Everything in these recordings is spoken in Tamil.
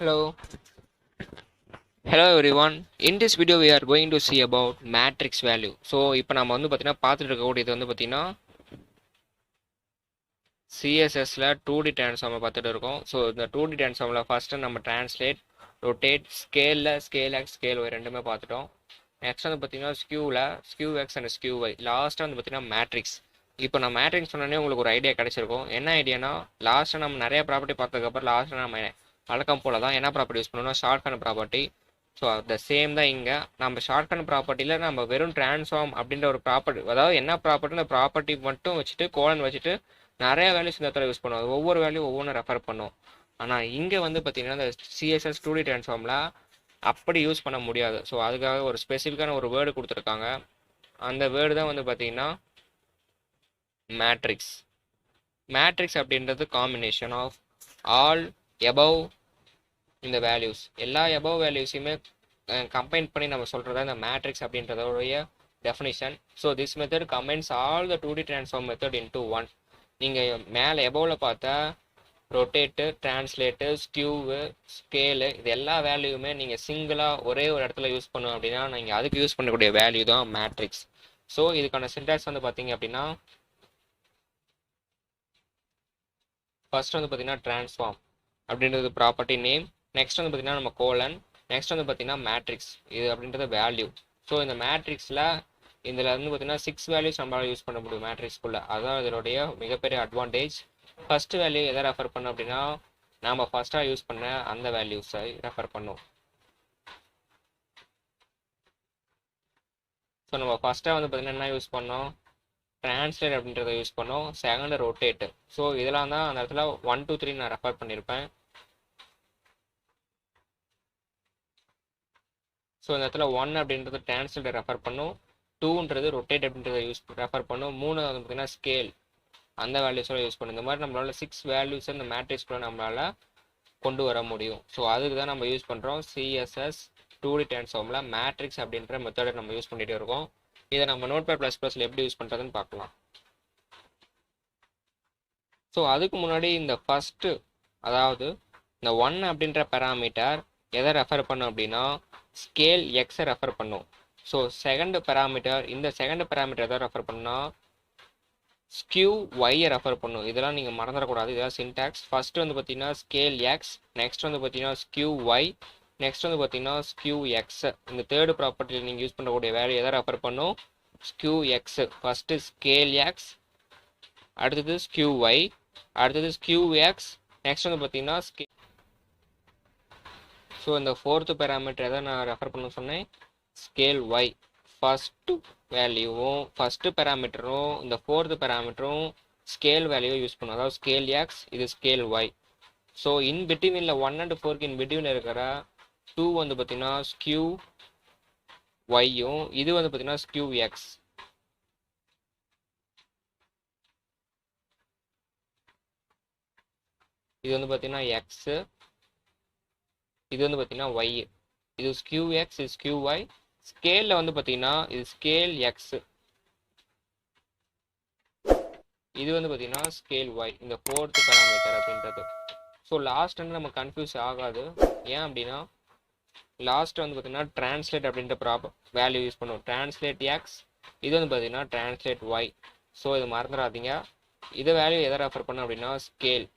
Hello. Hello everyone. In this video we are going to see about matrix value. So இப்போ நம்ம வந்து பார்த்தீங்கன்னா பார்த்துட்டு இருக்கக்கூடியது வந்து பார்த்தீங்கன்னா CSSல 2D transform பார்த்துட்டு இருக்கோம். ஸோ இந்த 2D transformல ஃபர்ஸ்ட் நம்ம translate, rotate, scale x, scale y ரெண்டுமே பார்த்துட்டோம். நெக்ஸ்ட் வந்து பார்த்தீங்கன்னா skew x and skew y. லாஸ்ட்டாக வந்து பார்த்தீங்கன்னா மேட்ரிக்ஸ். இப்போ நான் மேட்ரிக்ஸ் சொன்னோடனே உங்களுக்கு ஒரு ஐடியா கிடைச்சிருக்கும். என்ன ஐடியானா லாஸ்ட்டாக நம்ம நிறைய ப்ராப்பர்ட்டி பார்த்ததுக்கப்புறம் லாஸ்ட்டாக நம்ம வழக்கம் போல தான் என்ன ப்ராப்பர்ட்டி யூஸ் பண்ணணும்னா short cut property. So the same தான் இங்கே நம்ம ஷார்ட் கட் ப்ராப்பர்ட்டியில் நம்ம வெறும் ட்ரான்ஸ்ஃபார்ம் அப்படின்ற ஒரு ப்ராப்பர்ட்டி, அதாவது என்ன ப்ராப்பர்ட்டி அந்த ப்ராப்பர்ட்டி மட்டும் வச்சுட்டு கோலன் வச்சுட்டு நிறைய வேல்யூஸ் இந்த இடத்துல யூஸ் பண்ணுவோம். ஒவ்வொரு வேல்யூ ஒவ்வொன்றும் ரெஃபர் பண்ணும். ஆனால் இங்கே வந்து பார்த்தீங்கன்னா இந்த CSS 2D ட்ரான்ஸ்ஃபார்மில் அப்படி யூஸ் பண்ண முடியாது. ஸோ அதுக்காக ஒரு ஸ்பெசிஃபிக்கான ஒரு வேர்டு கொடுத்துருக்காங்க. அந்த வேர்டு தான் வந்து பார்த்தீங்கன்னா மேட்ரிக்ஸ். மேட்ரிக்ஸ் அப்படின்றது காம்பினேஷன் ஆஃப் ஆல் எபவ் இந்த வேல்யூஸ், எல்லா எபவ் வேல்யூஸையுமே கம்பைன் பண்ணி நம்ம சொல்கிறதா இந்த மேட்ரிக்ஸ் அப்படின்றதோடைய definition. So this method combines all the 2D transform method into one. நீங்கள் மேலே எபவில் பார்த்தா ரொட்டேட்டு, டிரான்ஸ்லேட்டு, ஸ்கியூவு, ஸ்கேலு இது எல்லா வேல்யூமே நீங்கள் சிங்கிளாக ஒரே ஒரு இடத்துல யூஸ் பண்ணோம் அப்படின்னா நீங்கள் அதுக்கு யூஸ் பண்ணக்கூடிய வேல்யூ தான் மேட்ரிக்ஸ். ஸோ இதுக்கான சின்டாக்ஸ் வந்து பார்த்தீங்க அப்படின்னா ஃபர்ஸ்ட் வந்து பார்த்தீங்கன்னா ட்ரான்ஸ்ஃபார்ம் அப்படின்றது ப்ராப்பர்ட்டி நேம். நெக்ஸ்ட் வந்து பார்த்தீங்கன்னா நம்ம கோலன். நெக்ஸ்ட் வந்து பார்த்தீங்கன்னா மேட்ரிக்ஸ் இது அப்படின்றது வேல்யூ. ஸோ இந்த மேட்ரிக்ஸில் இதில் வந்து பார்த்தீங்கன்னா 6 வேல்யூஸ் நம்மளால் யூஸ் பண்ண முடியும் மேட்ரிக்ஸ்குள்ளே. அதுதான் இதனுடைய மிகப்பெரிய அட்வான்டேஜ். ஃபர்ஸ்ட் வேல்யூ எதை ரெஃபர் பண்ணோம் அப்படின்னா நம்ம ஃபர்ஸ்ட்டாக யூஸ் பண்ண அந்த வேல்யூஸை ரெஃபர் பண்ணோம். ஸோ நம்ம ஃபர்ஸ்ட்டாக வந்து பார்த்தீங்கன்னா என்ன யூஸ் பண்ணோம், டிரான்ஸ்லேட் அப்படின்றத யூஸ் பண்ணோம். Second rotate. ஸோ இதெல்லாம் தான் அந்த இடத்துல 1 2 3 நான் ரெஃபர் பண்ணியிருப்பேன். ஸோ இந்த இடத்துல 1 அப்படின்றது டிரான்ஸ்லேட் ரெஃபர் பண்ணும், 2ன்றது ரொட்டேட் அப்படின்றத ரெஃபர் பண்ணும், 3 வந்து பார்த்தீங்கன்னா ஸ்கேல் அந்த வேல்யூஸோட யூஸ் பண்ணும். இந்த மாதிரி நம்மளால 6 வேல்யூஸ் இந்த மேட்ரிக்ஸ்குள்ள நம்மளால கொண்டு வர முடியும். ஸோ அதுக்கு தான் நம்ம யூஸ் பண்ணுறோம் CSS 2D ட்ரான்ஸ்ஃபார்மில் மேட்ரிக்ஸ் அப்படின்ற மெத்தடை நம்ம யூஸ் பண்ணிகிட்டே இருக்கோம். இதை நம்ம நோட்பேட்++ல எப்படி யூஸ் பண்ணுறதுன்னு பார்க்கலாம். ஸோ அதுக்கு முன்னாடி இந்த ஃபஸ்ட்டு, அதாவது இந்த 1 அப்படின்ற பேராமீட்டர் எதை ரெஃபர் பண்ணும் அப்படின்னா ஸ்கேல் எக்ஸை ரெஃபர் பண்ணும். ஸோ செகண்ட் பேராமீட்டர், இந்த செகண்ட் பேராமீட்டர் எதை ரெஃபர் பண்ணால் ஸ்கியூ ஒய்யை ரெஃபர் பண்ணும். இதெல்லாம் நீங்கள் மறந்துடக்கூடாது, இதெல்லாம் சின்டாக்ஸ். ஃபர்ஸ்ட் வந்து பார்த்தீங்கன்னா ஸ்கேல் எக்ஸ், நெக்ஸ்ட் வந்து பார்த்தீங்கன்னா ஸ்கியூ ஒய், நெக்ஸ்ட் வந்து பார்த்தீங்கன்னா ஸ்கியூ எக்ஸ். இந்த தேர்டு ப்ராப்பர்ட்டியில் நீங்கள் யூஸ் பண்ணக்கூடிய வேல்யூ எதை ரெஃபர் பண்ணும், skew X. First scale X, அடுத்தது ஸ்கியூ ஒய், அடுத்தது ஸ்கியூ எக்ஸ், நெக்ஸ்ட் வந்து பார்த்தீங்கன்னா ஸோ இந்த ஃபோர்த்து பேராமீட்டர் எதை நான் ரெஃபர் பண்ண சொன்னேன், ஸ்கேல் ஒய். ஃபஸ்ட்டு வேல்யூவும் ஃபஸ்ட்டு பேராமீட்டரும் இந்த ஃபோர்த்து பேராமீட்டரும் ஸ்கேல் வேல்யூவை யூஸ் பண்ணும். அதாவது ஸ்கேல் எக்ஸ், இது ஸ்கேல் ஒய். ஸோ இன் பிட்வீனில் 1 and 4க்கு இன் பிட்வீனில் இருக்கிற 2 வந்து பார்த்தீங்கன்னா ஸ்கியூ ஒய்யும், இது வந்து பார்த்தீங்கன்னா ஸ்கியூ எக்ஸ். இது வந்து பார்த்தீங்கன்னா எக்ஸு, இது வந்து பார்த்தீங்கன்னா ஒய். இது ஸ்கியூ எக்ஸ், இது ஸ்கியூ ஒய். ஸ்கேலில் வந்து பார்த்தீங்கன்னா இது ஸ்கேல் எக்ஸ், இது வந்து பார்த்தீங்கன்னா ஸ்கேல் ஒய், இந்த ஃபோர்த்து பேராமீட்டர் அப்படின்றது. ஸோ லாஸ்ட் வந்து நம்ம கன்ஃபியூஸ் ஆகாது. ஏன் அப்படின்னா லாஸ்ட் வந்து பார்த்தீங்கன்னா டிரான்ஸ்லேட் அப்படின்ற வேல்யூ யூஸ் பண்ணுவோம். டிரான்ஸ்லேட் எக்ஸ், இது வந்து பார்த்தீங்கன்னா டிரான்ஸ்லேட் ஒய். ஸோ இது மறந்துடாதீங்க. இதை வேல்யூ எதை ரெஃபர் பண்ணோம் அப்படின்னா ஸ்கேல்.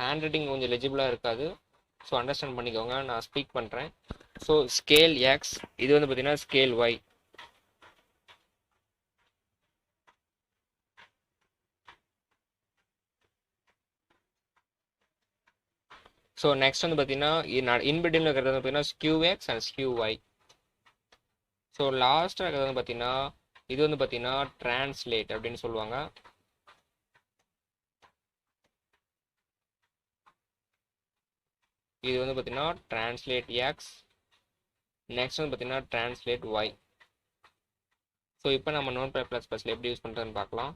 ஹேண்ட் ரைட்டிங் கொஞ்சம் லெஜிபிளாக இருக்காது, ஸோ அண்டர்ஸ்டாண்ட் பண்ணிக்கோங்க, நான் ஸ்பீக் பண்ணுறேன். ஸோ ஸ்கேல் எக்ஸ், இது வந்து பார்த்தீங்கன்னா ஸ்கேல் ஒய். ஸோ நெக்ஸ்ட் வந்து பார்த்தீங்கன்னா இன்பிட்வீனில் இருக்கிறது வந்து பார்த்தீங்கன்னா skew x and skew y. So லாஸ்ட்டாக இருக்கிறது வந்து பார்த்தீங்கன்னா இது வந்து பார்த்தீங்கன்னா டிரான்ஸ்லேட் அப்படின்னு சொல்லுவாங்க. இது வந்து பார்த்தீங்கன்னா டிரான்ஸ்லேட் எக்ஸ், நெக்ஸ்ட் வந்து பார்த்தீங்கன்னா டிரான்ஸ்லேட் ஒய். ஸோ இப்போ நம்ம நோட்பேட்++ல எப்படி யூஸ் பண்ணுறதுன்னு பார்க்கலாம்.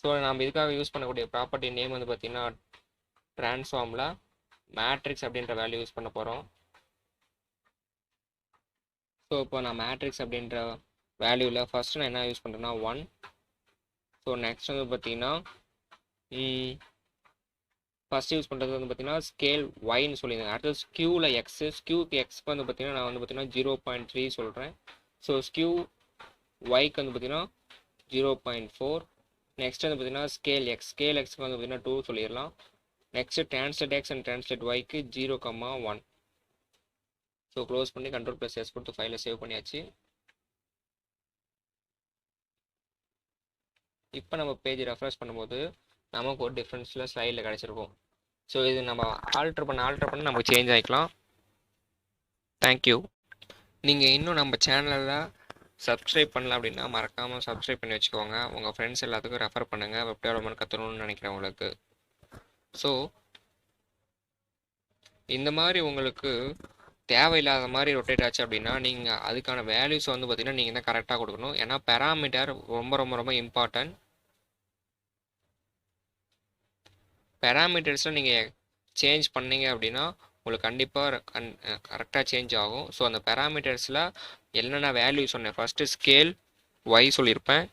ஸோ நம்ம இதுக்காக யூஸ் பண்ணக்கூடிய ப்ராப்பர்ட்டி நேம் வந்து பார்த்தீங்கன்னா ட்ரான்ஸ்ஃபார்மில் மேட்ரிக்ஸ் அப்படின்ற வேல்யூ யூஸ் பண்ண போகிறோம். ஸோ இப்போ நான் மேட்ரிக்ஸ் அப்படின்ற வேல்யூவில் ஃபஸ்ட்டு நான் என்ன யூஸ் பண்ணுறேன்னா 1. ஸோ நெக்ஸ்ட் வந்து பார்த்தீங்கன்னா ஃபஸ்ட்டு யூஸ் பண்ணுறது வந்து பார்த்தீங்கன்னா ஸ்கேல் ஒய்ன்னு சொல்லியிருந்தேன். அடுத்தது ஸ்கியூவில் எக்ஸு, ஸ்கியூக்கு எக்ஸ்க்கு வந்து பார்த்தீங்கன்னா நான் வந்து பார்த்தீங்கன்னா 0.3 சொல்கிறேன். ஸோ ஸ்கியூ ஒய்க்கு வந்து பார்த்தீங்கன்னா 0.4. நெக்ஸ்ட் வந்து பார்த்தீங்கன்னா ஸ்கேல் எக்ஸ்க்கு வந்து பார்த்தீங்கன்னா 2 சொல்லிடலாம். Next translate X and translate ஒய்க்கு 0,1. ஸோ க்ளோஸ் பண்ணி Ctrl+S கொடுத்து ஃபைலை சேவ் பண்ணியாச்சு. இப்போ நம்ம பேஜ் ரெஃப்ரெஷ் பண்ணும்போது நமக்கு ஒரு டிஃப்ரென்ஸில் ஸ்லைடில் கிடச்சிருக்கும். ஸோ இது நம்ம ஆல்ட்ரு பண்ண நமக்கு சேஞ்ச் ஆகிக்கலாம். தேங்க்யூ. நீங்கள் இன்னும் நம்ம சேனலில் சப்ஸ்கிரைப் பண்ணல அப்படின்னா மறக்காமல் சப்ஸ்கிரைப் பண்ணி வச்சுக்கோங்க. உங்கள் ஃப்ரெண்ட்ஸ் எல்லாத்துக்கும் ரெஃபர் பண்ணுங்கள் வெப் டெவலப்மெண்ட் கற்றுக்கணும்னு நினைக்கிறவங்களுக்கு. ஸோ இந்த மாதிரி உங்களுக்கு தேவையில்லாத மாதிரி ரொட்டேட் ஆச்சு அப்படின்னா நீங்கள் அதுக்கான வேல்யூஸ் வந்து பார்த்தீங்கன்னா நீங்கள் தான் கரெக்டாக கொடுக்கணும். ஏன்னா பேராமீட்டர் ரொம்ப ரொம்ப ரொம்ப இம்பார்ட்டன்ட். பேராமீட்டர்ஸில் நீங்கள் சேஞ்ச் பண்ணீங்க அப்படின்னா உங்களுக்கு கண்டிப்பாக கரெக்டாக சேஞ்ச் ஆகும். ஸோ அந்த பேராமீட்டர்ஸில் என்னென்ன வேல்யூ சொன்னேன், ஃபஸ்ட்டு ஸ்கேல் ஒய் சொல்லியிருப்பேன்,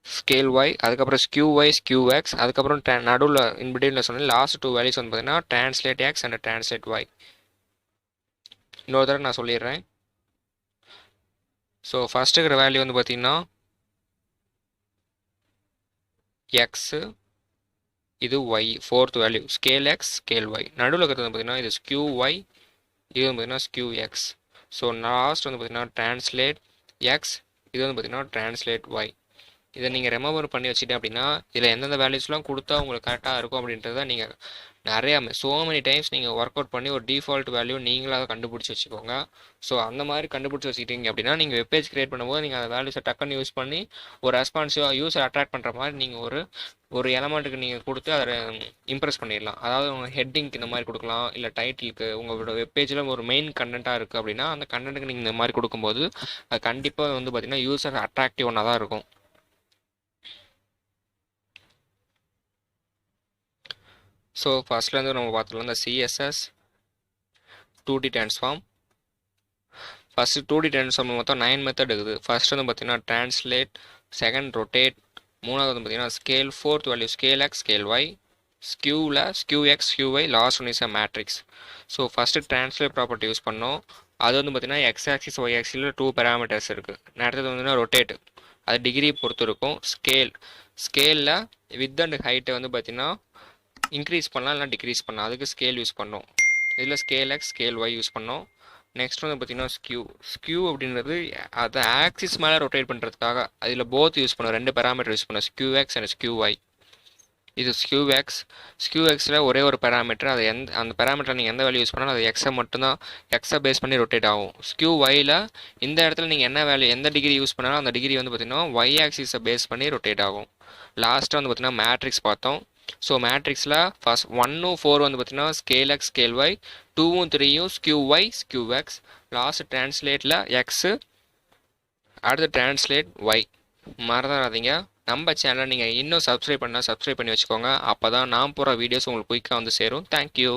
ஸ்கேல் ஒய், அதுக்கப்புறம் ஸ்கியூ ஒய், ஸ்கியூ எக்ஸ், அதுக்கப்புறம் நடுவில் இன்பிட்வீனில் சொன்னேன் லாஸ்ட் 2 வேல்யூஸ் வந்து பார்த்தீங்கன்னா translate X and translate y. இன்னொரு தடவை நான் சொல்லிடுறேன். ஸோ ஃபஸ்ட்டு இருக்கிற வேல்யூ வந்து பார்த்தீங்கன்னா எக்ஸு, இது y, fourth value scale X scale y. நடுவில் இருக்கிறது வந்து பார்த்தீங்கன்னா இது ஸ்கியூ ஒய், இது வந்து பார்த்தீங்கன்னா ஸ்கியூ எக்ஸ். ஸோ லாஸ்ட் வந்து பார்த்தீங்கன்னா டிரான்ஸ்லேட் எக்ஸ், இது வந்து பார்த்தீங்கன்னா டிரான்ஸ்லேட் ஒய். இதை நீங்கள் ரிமெம்பர் பண்ணி வச்சுட்டேன் அப்படின்னா இதில் எந்தெந்த வேல்யூஸ்லாம் கொடுத்தா உங்களுக்கு கரெக்டாக இருக்கும் அப்படின்றத நீங்கள் நிறையா மெனி டைம்ஸ் நீங்கள் ஒர்க் அவுட் பண்ணி ஒரு டிஃபால்ட் வேல்யூ நீங்களாக கண்டுபிடிச்சி வச்சுக்கோங்க. ஸோ அந்த மாதிரி கண்டுபிடிச்சி வச்சுக்கிட்டீங்க அப்படின்னா நீங்கள் வெப்பேஜ் கிரியேட் பண்ணும்போது நீங்கள் அந்த வேல்யூஸை டக்குன்னு யூஸ் பண்ணி ஒரு ரெஸ்பான்சிவாக யூஸர் அட்ராக்ட் பண்ணுற மாதிரி நீங்கள் ஒரு எலமெண்ட்டுக்கு நீங்கள் கொடுத்து அதை இம்ப்ரெஸ் பண்ணிடலாம். அதாவது உங்கள் ஹெட்டிங்க்கு இந்த மாதிரி கொடுக்கலாம், இல்லை டைட்டிலுக்கு உங்களோட வெப்பேஜில் ஒரு மெயின் கண்டென்ட்டாக இருக்குது அப்படின்னா அந்த கண்டென்ட்டுக்கு நீங்கள் இந்த மாதிரி கொடுக்கும்போது அது கண்டிப்பாக வந்து பார்த்திங்கன்னா யூஸர் அட்ராக்டிவ் ஒன்றா தான் இருக்கும். ஸோ ஃபஸ்ட்லேருந்து நம்ம பார்த்துக்கலாம் இந்த CSS 2D transform. First 2D transform மொத்தம் 9 மெத்தட் இருக்குது. ஃபஸ்ட் வந்து பார்த்தீங்கன்னா டிரான்ஸ்லேட், செகண்ட் ரொட்டேட், மூணாவது வந்து பார்த்தீங்கன்னா scale, fourth value scale X scale Y, ஸ்கியூவில் skew X skew Y, last one is a matrix. So first translate property use பண்ணோம். அது வந்து பார்த்தீங்கன்னா எக்ஸ் ஆக்சிஸ் ஒய் ஆக்சிஸில் 2 பேராமீட்டர்ஸ் இருக்குது. அடுத்தது வந்து ரொட்டேட், அது டிகிரி பொறுத்து இருக்கும். ஸ்கேலில் வித் அண்ட் ஹைட்டை வந்து பார்த்தீங்கன்னா இன்க்ரீஸ் பண்ணலாம் இல்லை டிக்ரீஸ் பண்ணலாம், அதுக்கு ஸ்கேல் யூஸ் பண்ணோம். இதில் scale X scale y use பண்ணோம். நெக்ஸ்ட் வந்து பார்த்தீங்கன்னா ஸ்கியூ அப்படின்றது அதை ஆக்சிஸ் மேலே ரொட்டேட் பண்ணுறதுக்காக அதில் போத் யூஸ் பண்ணோம், 2 பேராமீட்டர் யூஸ் பண்ணோம், skew x and skew y. இது ஸ்கியூ எக்ஸில் ஒரே ஒரு பேராமீட்டர், அது அந்த பேராமீட்டர் நீங்கள் எந்த வேல்யூ யூஸ் பண்ணாலும் அது எக்ஸை மட்டும்தான், எக்ஸை பேஸ் பண்ணி ரொட்டேட் ஆகும். ஸ்கியூ ஒயில் இந்த இடத்துல நீங்கள் என்ன வேல்யூ எந்த டிகிரி யூஸ் பண்ணாலும் அந்த டிகிரி வந்து பார்த்தீங்கன்னா ஒய் ஆக்சிஸை பேஸ் பண்ணி ரொட்டேட் ஆகும். லாஸ்ட்டாக வந்து பார்த்தீங்கன்னா மேட்ரிக்ஸ் பார்த்தோம். ஸோ மேட்ரிக்ஸில் ஃபஸ்ட் 1 4 வந்து பார்த்தீங்கன்னா scale X scale Y, 2 3 skew Y skew X, last டிரான்ஸ்லேட்டில் எக்ஸு, அடுத்து டிரான்ஸ்லேட் ஒய். மறந்துடாதீங்க. நம்ம சேனலை நீங்கள் இன்னும் சப்ஸ்கிரைப் பண்ணால் சப்ஸ்கிரைப் பண்ணி வச்சுக்கோங்க. அப்போ தான் நான் போகிற வீடியோஸ் உங்களுக்கு குயிக்காக வந்து சேரும். தேங்க்யூ.